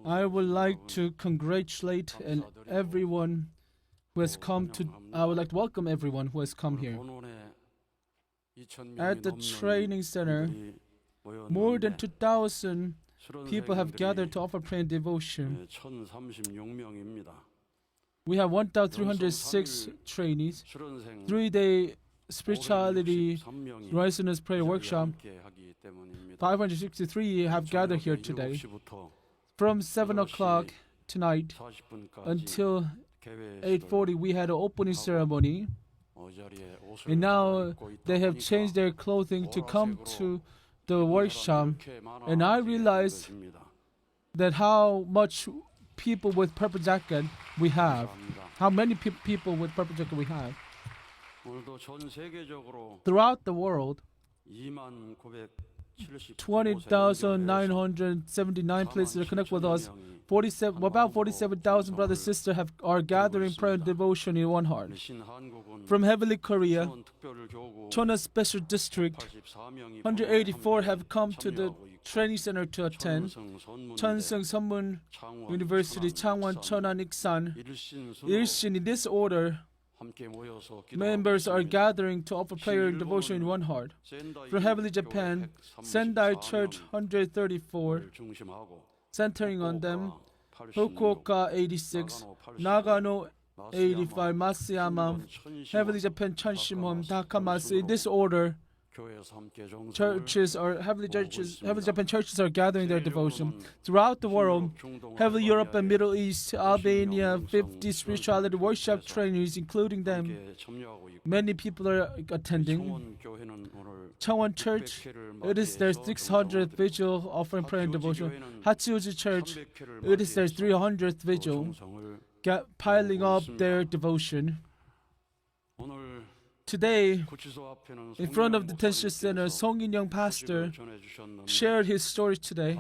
I would like to congratulate everyone who has come to. I would like to welcome everyone who has come here. At the training center, more than 2,000 people have gathered to offer prayer and devotion. We have 1,306 trainees, 3-day spirituality rising prayer workshop. 563 have gathered here today. From 7 o'clock tonight until 8:40, we had an opening ceremony. And now they have changed their clothing to come to the workshop. And I realized that how much people with purple jacket we have. How many people with purple jacket we have. Throughout the world, 20,979 places are connected with us. About 47,000 brothers and sisters are gathering prayer and devotion in one heart. From Heavenly Korea, Cheonha Special District, 184 have come to the training center to attend. Cheonshim Won University, Changwon, Cheonan, Iksan, Ilshin. In this order, members are gathering to offer prayer and devotion in one heart. From Heavenly Japan, Sendai Church 134, centering on them, Fukuoka 86, Nagano 85, Masayama, Heavenly Japan, Cheonshim Won, Takamatsu. In this order, Heavenly Japan churches are gathering their devotion. Throughout the world, Heavenly Europe and Middle East, Albania, 50 spirituality workshop trainers, including them. Many people are attending. Cheonwon Church, it is their 600th vigil offering prayer and devotion. Hachiuji Church, it is their 300th vigil, piling up their devotion. Today, in front of the detention center, Song In-young pastor shared his story today.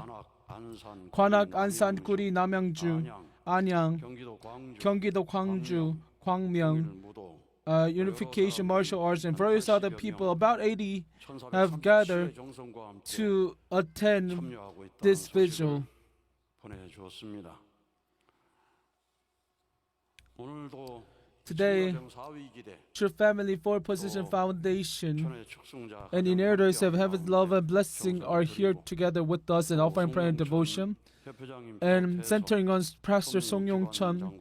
관악, 안산, 구리, 남양주, 안양, 경기도 광주, 광명, Unification Martial Arts, and various other people, about 80, have gathered to attend this vigil. Today, True Family 4 Position Foundation and inheritors of Heaven's love and blessing are here together with us and offering prayer and devotion. And centering on Pastor Song Yong-chun,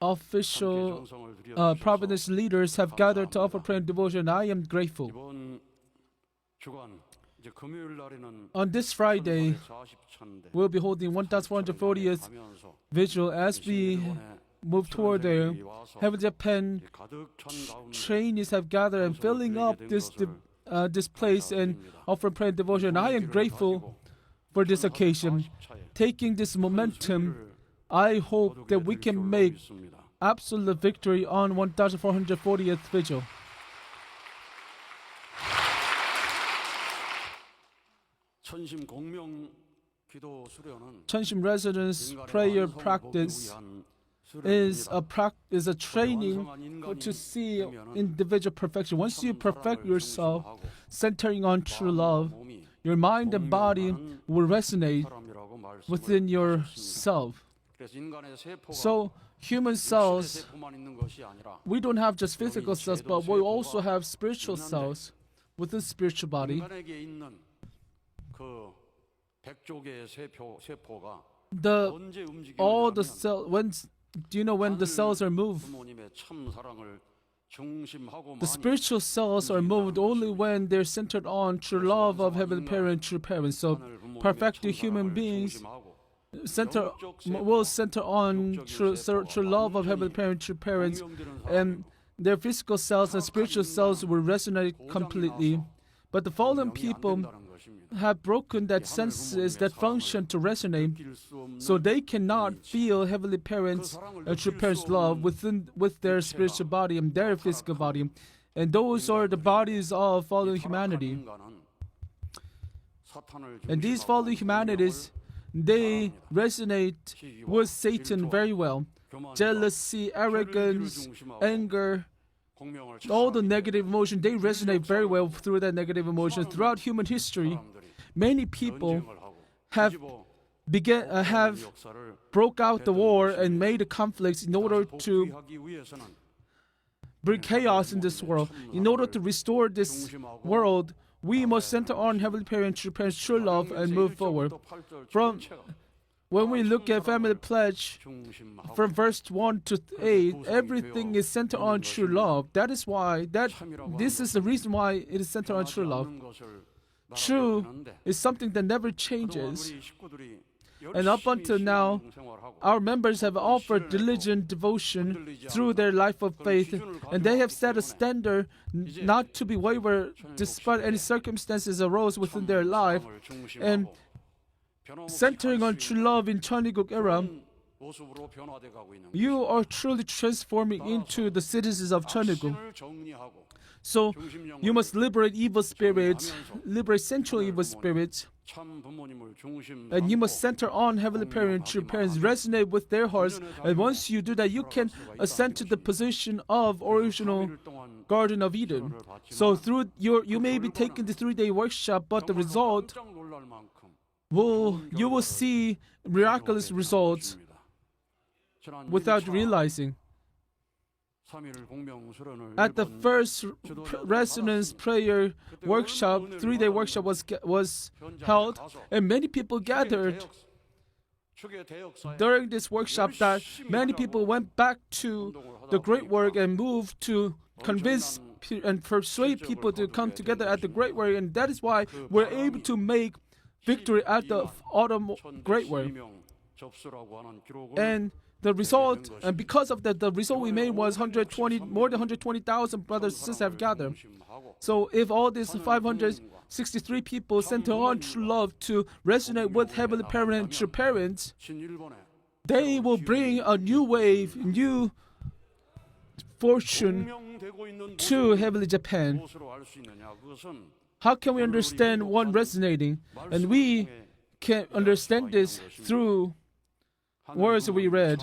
official Providence leaders have gathered to offer prayer and devotion. I am grateful. On this Friday, we'll be holding 1,440th vigil. As we move toward there, Heavenly Japan trainees have gathered and filling up this place and offering prayer and devotion. I am grateful for this occasion. Taking this momentum, I hope that we can make absolute victory on 1,440th vigil. Cheonshim residence prayer practice is a training to see individual perfection. Once you perfect yourself, centering on true love, your mind and body will resonate within yourself. So human cells, we don't have just physical cells, but we also have spiritual cells within spiritual body. All the cells, do you know when the cells are moved? The spiritual cells are moved only when they're centered on true love of Heavenly Parent, true parents. So perfected human beings will center on true love of Heavenly Parent, true parents, and their physical cells and spiritual cells will resonate completely. But the fallen people have broken that senses that function to resonate, so they cannot feel Heavenly Parents and true parents' love with their spiritual body and their physical body, and those are the bodies of fallen humanity. And these fallen humanities, they resonate with Satan very well. Jealousy, arrogance, anger, all the negative emotion, they resonate very well through that negative emotion. Throughout human history, many people have broke out the war and made the conflicts in order to bring chaos in this world. In order to restore this world, we must center on Heavenly Parent, true parents, true love, and move forward. From when we look at Family Pledge, from verse 1 to 8, everything is centered on true love. That is why, this is the reason why it is centered on true love. True is something that never changes. And up until now, our members have offered diligent devotion through their life of faith, and they have set a standard not to be wavered despite any circumstances arose within their life. And centering on true love in Cheoniguk era, you are truly transforming into the citizens of Cheoniguk. So you must liberate evil spirits, liberate sensual evil spirits, and you must center on Heavenly Parent, true parents, resonate with their hearts. And once you do that, you can ascend to the position of original Garden of Eden. So through you may be taking the 3-day workshop, but the result you will see miraculous results without realizing. At the first resonance prayer workshop, 3-day workshop was held, and many people gathered. During this workshop, that many people went back to the great work and moved to convince and persuade people to come together at the great work, and that is why we're able to make victory at the autumn great work. And the result, and because of that, the result we made was more than 120,000 brothers and sisters have gathered. So if all these 563 people center on true love to resonate with Heavenly Parent and true parents, they will bring a new wave, new fortune to Heavenly Japan. How can we understand one resonating? And we can understand this through words we read.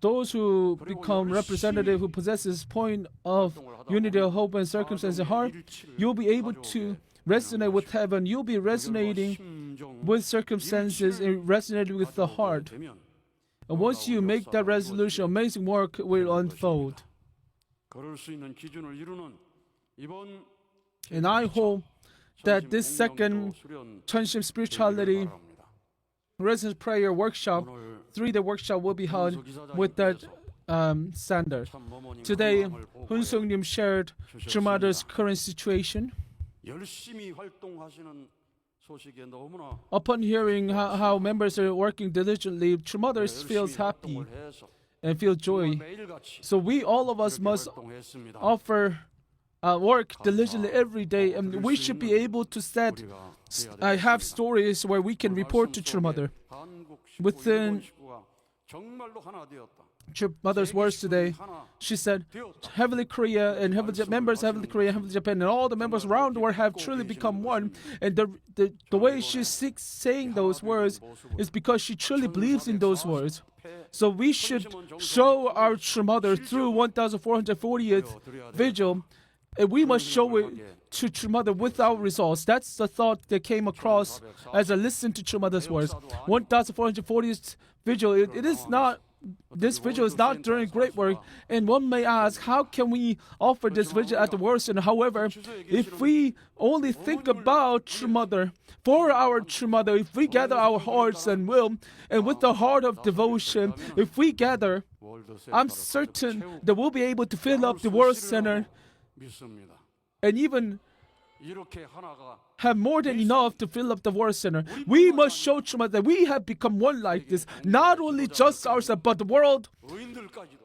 Those who become representative, who possesses point of unity of hope and circumstance in heart, you'll be able to resonate with heaven. You'll be resonating with circumstances and resonating with the heart. And once you make that resolution, amazing work will unfold. And I hope that this second Cheonshim Spirituality Resonance Prayer Workshop, 3-day workshop, will be held with that standard. Today, Hun Sung-nim shared True Mother's current situation. Upon hearing how members are working diligently, True Mother feels happy and feel joy. So we, all of us, must offer work diligently every day, and we should be able to have stories where we can report to True Mother. Within True Mother's words today, she said, Heavenly Korea and members of Heavenly Korea, Heavenly Japan, and all the members around the world have truly become one. And the way she's saying those words is because she truly believes in those words. So we should show our True Mother through 1440th vigil, and we must show it to True Mother without results. That's the thought that came across as I listened to True Mother's words. 1440th vigil, it is not. This vigil is not during great work, and one may ask, how can we offer this vigil at the worst? And however, if we only think about True Mother, for our True Mother, if we gather our hearts and will, and with the heart of devotion, if we gather, I'm certain that we'll be able to fill up the World Center and even have more than enough to fill up the World Center. We must show True Mother that we have become one like this. Not only just ourselves, but the world.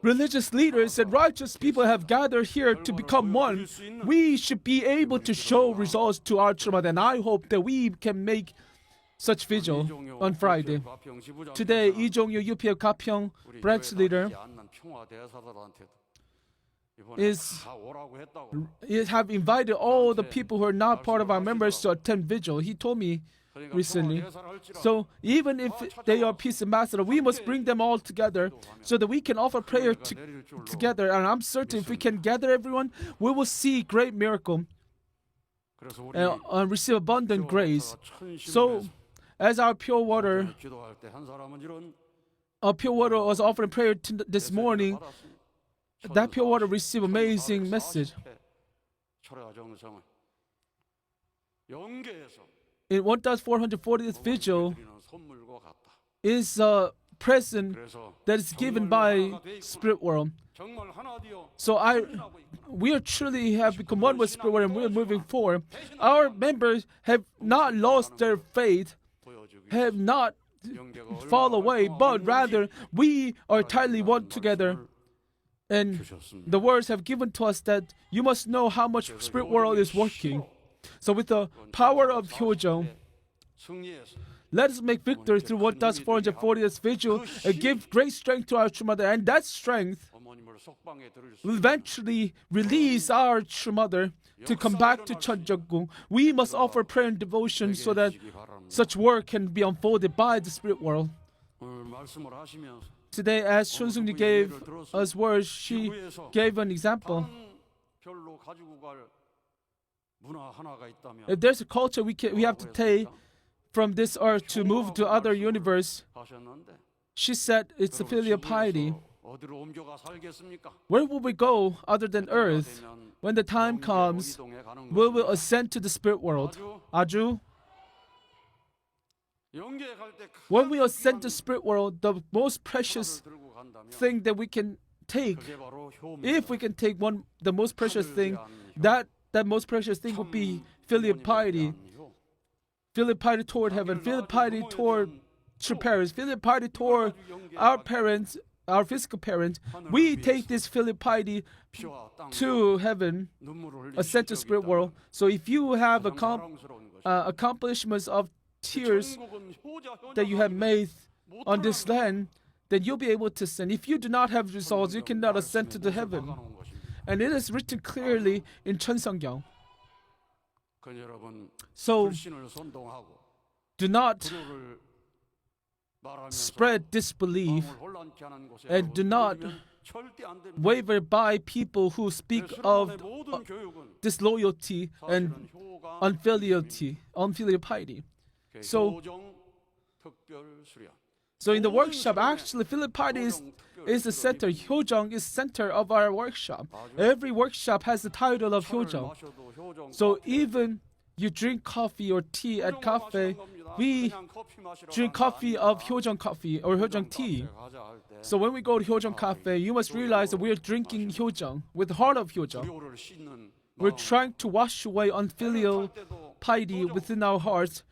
Religious leaders and righteous people have gathered here to become one. We should be able to show results to our True Mother, and I hope that we can make such vigil on Friday. Today, Lee Jong-yu, UPF Gapyeong branch leader, have invited all the people who are not part of our members to attend vigil. He told me recently. So even if they are peace ambassadors, we must bring them all together so that we can offer prayer together. And I'm certain if we can gather everyone, we will see great miracle and receive abundant grace. So as our pure water was offering prayer this morning, that pure water received amazing message. In 1440th vigil is a present that is given by spirit world. So we are truly have become one with spirit world, and we are moving forward. Our members have not lost their faith, have not fall away, but rather we are tightly one together. And the words have given to us that you must know how much spirit world is working. So with the power of Hyojong, let us make victory through what does 440th vigil and give great strength to our true mother. And that strength will eventually release our true mother to come back to Cheonjokgung. We must offer prayer and devotion so that such work can be unfolded by the spirit world. Today, as Chun gave us words, she gave an example. If there's a culture we have to take from this earth to move to other universe, she said it's the filial piety. Where will we go other than earth? When the time comes, we will ascend to the spirit world. Aju? When we ascend to the spirit world, the most precious thing that we can take, if we can take the most precious thing, that most precious thing would be filial piety. Filial piety toward heaven, filial piety toward true parents, filial piety toward our parents, our physical parents. We take this filial piety to heaven, ascend to spirit world. So if you have accomplishments of tears that you have made on this land, then you'll be able to ascend. If you do not have results, you cannot ascend to the heaven. And it is written clearly in Cheonseongyang. So do not spread disbelief and do not waver by people who speak of disloyalty and unfilial piety. So in the workshop, actually, filial piety is the center. Hyojong is center of our workshop. Every workshop has the title of Hyojong. So even you drink coffee or tea at cafe, we drink coffee of Hyojong coffee or Hyojong tea. So when we go to Hyojong cafe, you must realize that we are drinking Hyojong with the heart of Hyojong. We're trying to wash away unfilial piety within our hearts.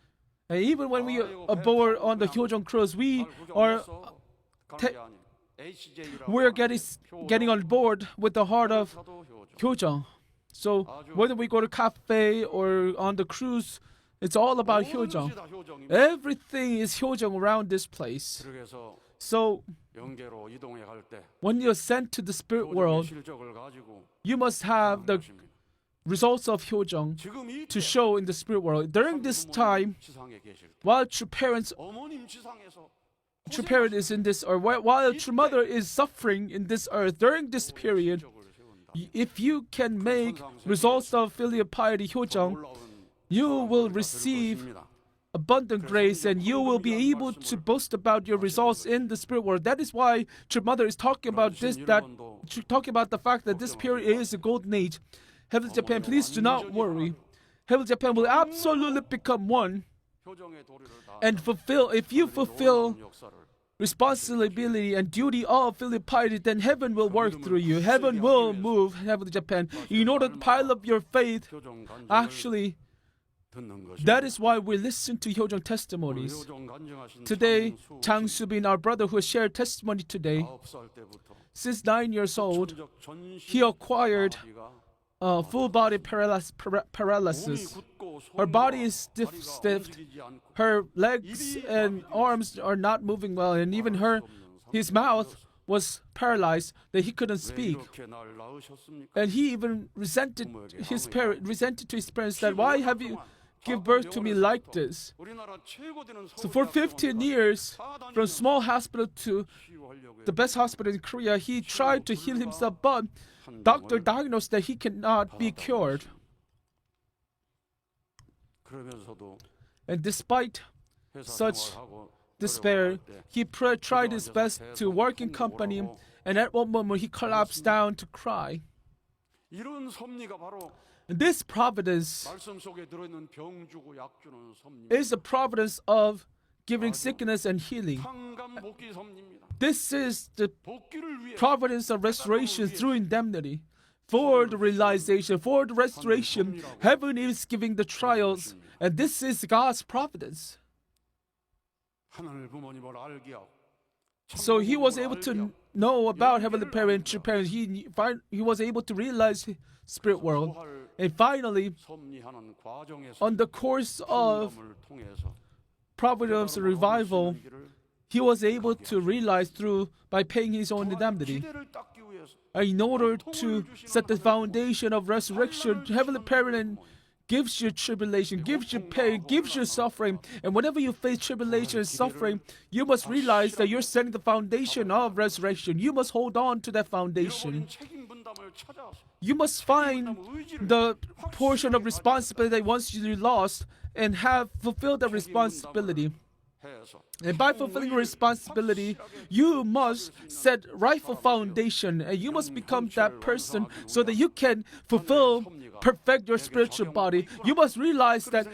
And even when we are aboard on the Hyojong cruise, we're getting on board with the heart of Hyojong. So whether we go to cafe or on the cruise, it's all about Hyojong. Everything is Hyojong around this place. So when you ascend to the spirit world, you must have the results of Hyojong to show in the spirit world. During this time, while true parent is in this earth, while true mother is suffering in this earth, during this period, if you can make results of filial piety Hyojong, you will receive abundant grace and you will be able to boast about your results in the spirit world. That is why true mother is talking about talking about the fact that this period is a golden age. Heavenly Japan, please do not worry. Heavenly Japan will absolutely become one and if you fulfill responsibility and duty of filial piety, then heaven will work through you. Heaven will move, Heavenly Japan. In order to pile up your faith, actually, that is why we listen to Hyojong testimonies. Today, Chang Subin, our brother who shared testimony today, since 9 years old, he acquired full body paralysis. Her body is stiff. Her legs and arms are not moving well, and even his mouth was paralyzed, that he couldn't speak. And he even resented to his parents that why have you give birth to me like this? So for 15 years, from small hospital to the best hospital in Korea, he tried to heal himself, but doctor diagnosed that he cannot be cured. And despite such despair, he tried his best to work in company, and at one moment he collapsed down to cry. And this providence is the providence of giving sickness and healing. This is the providence of restoration through indemnity. For the realization, for the restoration, heaven is giving the trials, and this is God's providence. So he was able to know about Heavenly Parent, true parents. He was able to realize the spirit world. And finally, on the course of providence revival, he was able to realize by paying his own indemnity. In order to set the foundation of resurrection, Heavenly Parent gives you tribulation, gives you pain, gives you suffering. And whenever you face tribulation and suffering, you must realize that you're setting the foundation of resurrection. You must hold on to that foundation. You must find the portion of responsibility that once you lost and have fulfilled that responsibility. And by fulfilling responsibility, you must set rightful foundation, and you must become that person so that you can perfect your spiritual body. You must realize that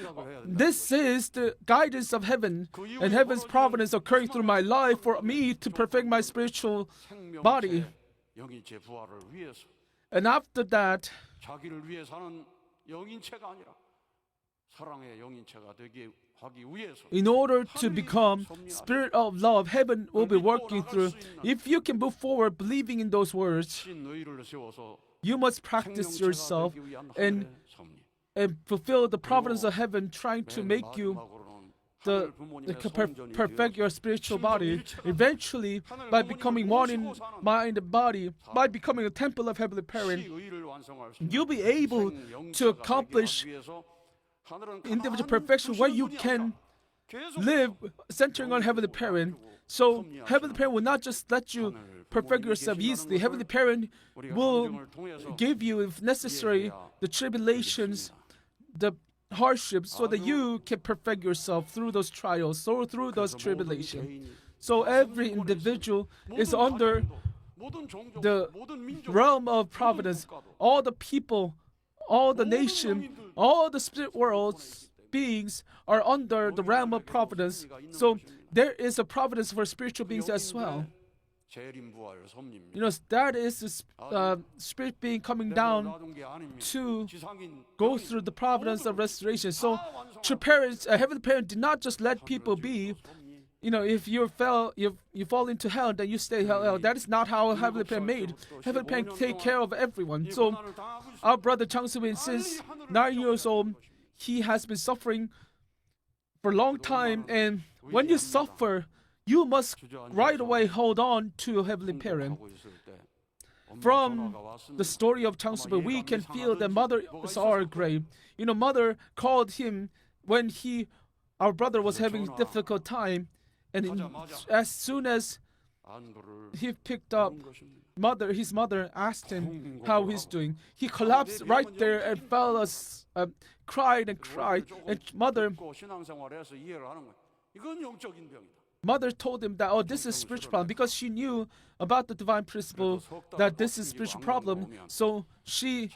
this is the guidance of heaven and heaven's providence occurring through my life for me to perfect my spiritual body. And after that, in order to become spirit of love, heaven will be working through. If you can move forward believing in those words, you must practice yourself and fulfill the providence of heaven, trying to make you perfect your spiritual body. Eventually, by becoming one in mind and body, by becoming a temple of Heavenly Parent, you'll be able to accomplish individual perfection where you can live centering on Heavenly Parent. So Heavenly Parent will not just let you perfect yourself easily. Heavenly Parent will give you, if necessary, the tribulations, the hardships, so that you can perfect yourself through those trials or through those tribulations. So every individual is under the realm of providence. All the people, all the nation, all the spirit world's beings are under the realm of providence. So there is a providence for spiritual beings as well. That is the spirit being coming down to go through the providence of restoration. So true parents, Heavenly Parent did not just let people be. If you fall into hell, then you stay in hell. That is not how Heavenly Parent made. Heavenly Parent take care of everyone. So our brother Cheonshim Won, since 9 years old, he has been suffering for a long time. And when you suffer, you must right away hold on to Heavenly Parent. From the story of Cheonshim Won, we can feel that mother are great. Mother called him when our brother was having a difficult time. And as soon as he picked up, his mother asked him how he's doing. He collapsed right there and cried and cried. And mother told him that, this is a spiritual problem, because she knew about the divine principle that this is a spiritual problem. So she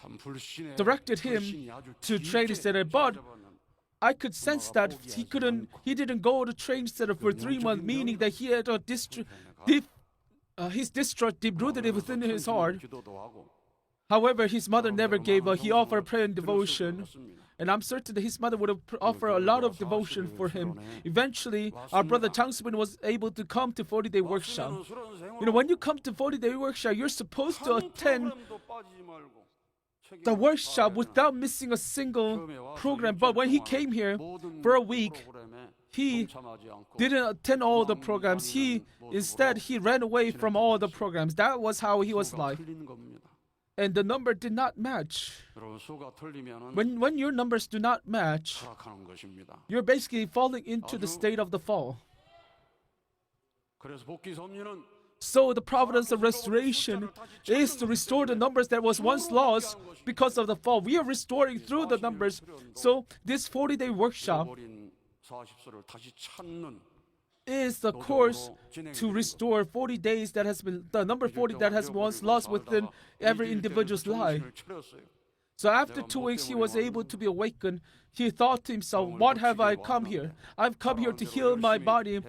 directed him to training center. But I could sense that he didn't go to training center for 3 months, meaning that he had his distrust deep-rooted within his heart. However, his mother never gave up. He offered prayer and devotion. And I'm certain that his mother would have offered a lot of devotion for him. Eventually, our brother Cheonshim Won was able to come to 40-day workshop. When you come to 40-day workshop, you're supposed to attend the workshop without missing a single program. But when he came here for a week, he didn't attend all the programs. Instead he ran away from all the programs. That was how he was like. And the number did not match. When your numbers do not match, you're basically falling into the state of the fall. So the providence of restoration is to restore the numbers that was once lost because of the fall. We are restoring through the numbers. So this 40-day workshop is the course to restore 40 days that has been, the number 40 that has been once lost within every individual's life. So after 2 weeks, he was able to be awakened. He thought to himself, what have I come here? I've come here to heal my body.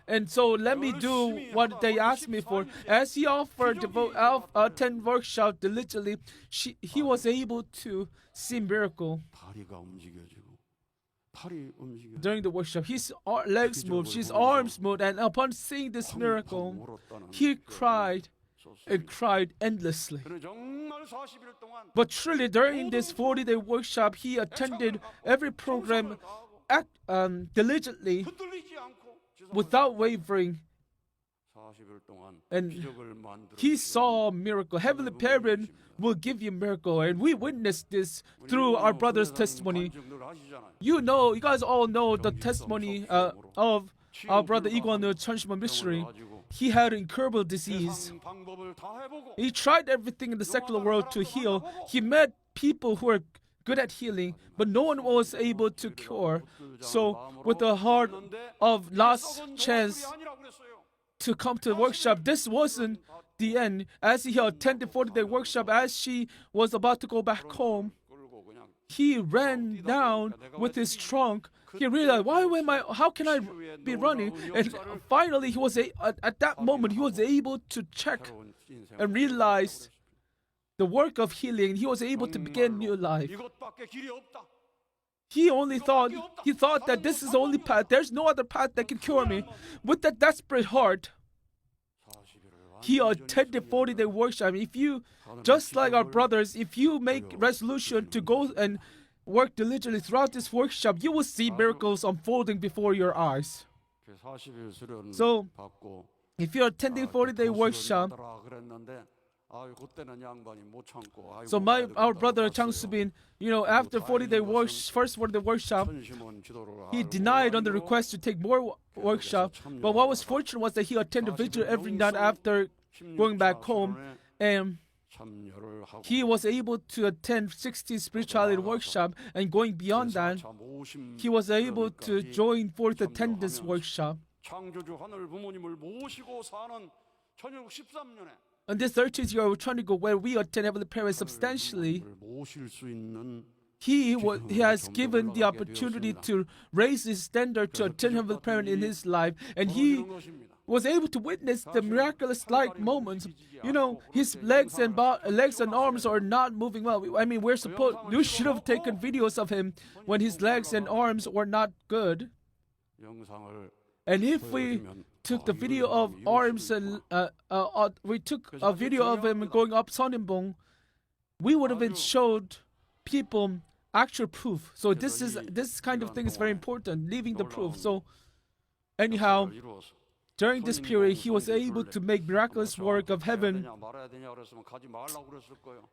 And so let me do what they asked me for. As he offered to attend workshop diligently, he was able to see miracle. During the workshop, his legs moved, his arms moved, and upon seeing this miracle, he cried and cried endlessly. But truly, during this 40-day workshop, he attended every program diligently, without wavering, and he saw a miracle. Heavenly Parent will give you a miracle, and we witnessed this through our brother's testimony. You guys all know the testimony of our brother Igwan의 Cheonshim missionary. He had incurable disease. He tried everything in the secular world to heal. He met people who were good at healing, but no one was able to cure. So with the heart of last chance to come to the workshop, this wasn't the end. As he attended 40-day workshop, as she was about to go back home, he ran down with his trunk. He realized, how can I be running? And finally, at that moment, he was able to check and realize the work of healing. He was able to begin new life. He thought that this is the only path. There's no other path that can cure me. With that desperate heart, he attended 40-day workshop. Just like our brothers, if you make resolution to go and work diligently throughout this workshop, you will see miracles unfolding before your eyes. So, if you're attending 40-day workshop, so our brother Chang Subin, after 40-day first 40-day workshop, he denied on the request to take more workshop. But what was fortunate was that he attended vigil every night after going back home, and he was able to attend 60 spirituality workshop, and going beyond that, he was able to join fourth attendance workshop. On this 13th year of trying to go where we attend Heavenly Parent substantially, he has given the opportunity to raise his standard to attend Heavenly Parent in his life, and he was able to witness the miraculous-like moments. His legs and arms are not moving well. You should have taken videos of him when his legs and arms were not good. And if we took the video of arms and we took a video of him going up Sonnimbong, we would have been showed people actual proof. So this kind of thing is very important, leaving the proof. So anyhow, during this period, he was able to make miraculous work of heaven.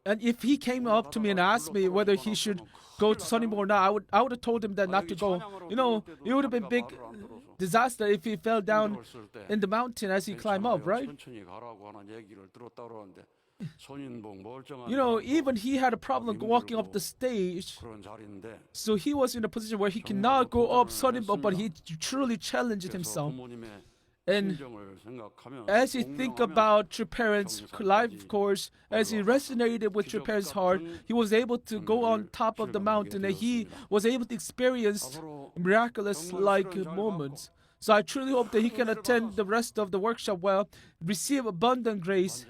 And if he came up to me and asked me whether he should go to Sonnimbong or not, I would have told him that not to go. It would have been big disaster if he fell down in the mountain as he climbed up, right? Even he had a problem walking up the stage. So he was in a position where he cannot go up Sonnimbong, but he truly challenged himself. And as he think about True Parents' life course, as he resonated with True Parents' heart, he was able to go on top of the mountain, and he was able to experience miraculous-like moments. So I truly hope that he can attend the rest of the workshop well, receive abundant grace,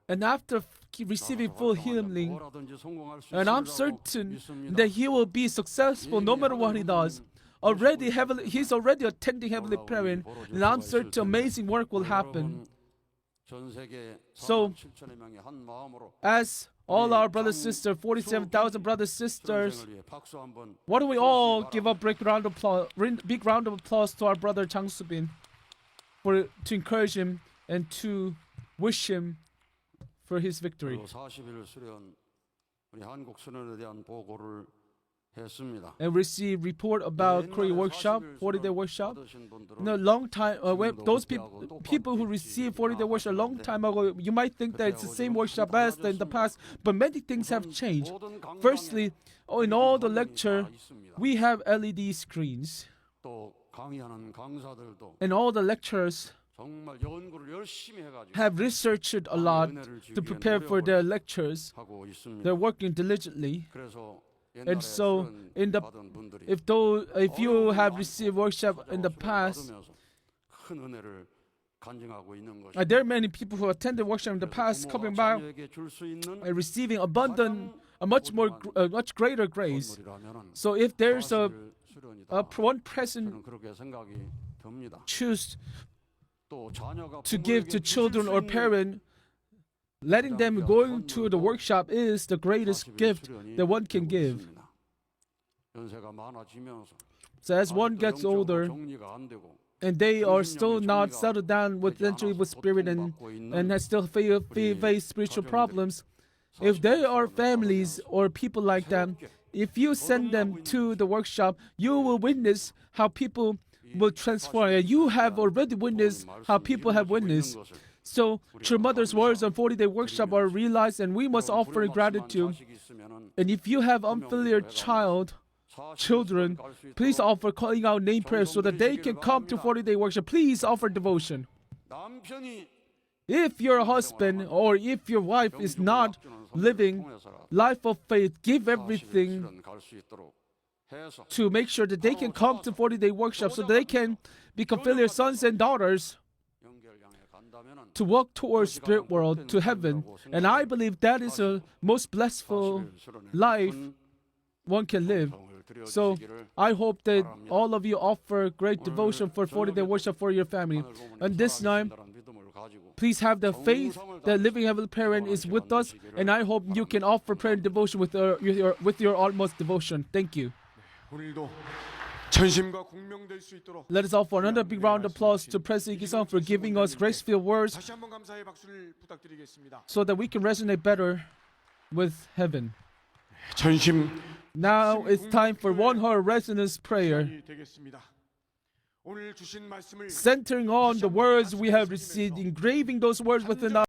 and after receiving full healing, and I'm certain that he will be successful no matter what he does. He's already attending Heavenly Parent, and I'm certain amazing work will happen. So, as all our brothers and sisters, 47,000 brothers and sisters, why don't we all give a big round of applause to our brother Chang Soo-bin to encourage him and to wish him for his victory. 40일 수련 우리 한국 수련에 대한 보고를 했습니다. And receive report about Korea workshop, 40-day workshop. In a long time, when those people who received 40-day workshop a long time ago, you might think that it's the same workshop as in the past, but many things have changed. Firstly, in all the lecture, we have LED screens. 또 강의하는 강사들도 And all the lecturers 정말 연구를 열심히 해가지고 have researched a lot to prepare for their lectures. 하고 있습니다. They're working diligently. 그래서 And so, if you have received workshop in the past, 큰 은혜를 간증하고 있는 것입니다. there are many people who attended workshop in the past coming back and receiving much greater grace. So if there's one person choose to give to children or parent, letting them going to the workshop is the greatest gift that one can give. So as one gets older and they are still not settled down with evil spirit and still face spiritual problems, if there are families or people like them, if you send them to the workshop, you will witness how people will transform. And you have already witnessed how people have witnessed. So, True Mother's words on 40-day workshop are realized, and we must offer gratitude. And if you have unfamiliar children, please offer calling out name prayers so that they can come to 40-day workshop. Please offer devotion. If your husband or if your wife is not living life of faith, give everything to make sure that they can come to 40-day workshop so they can become filial sons and daughters to walk towards spirit world, to heaven. And I believe that is the most blissful life one can live. So I hope that all of you offer great devotion for 40-day worship for your family. And this time, please have the faith that Living Heavenly Parent is with us. And I hope you can offer prayer and devotion with your utmost devotion. Thank you. Let us offer another big round of applause to President Lee Ki-sung for giving us grace-filled words so that we can resonate better with heaven. Now it's time for one-heart resonance prayer. Centering on the words we have received, engraving those words within our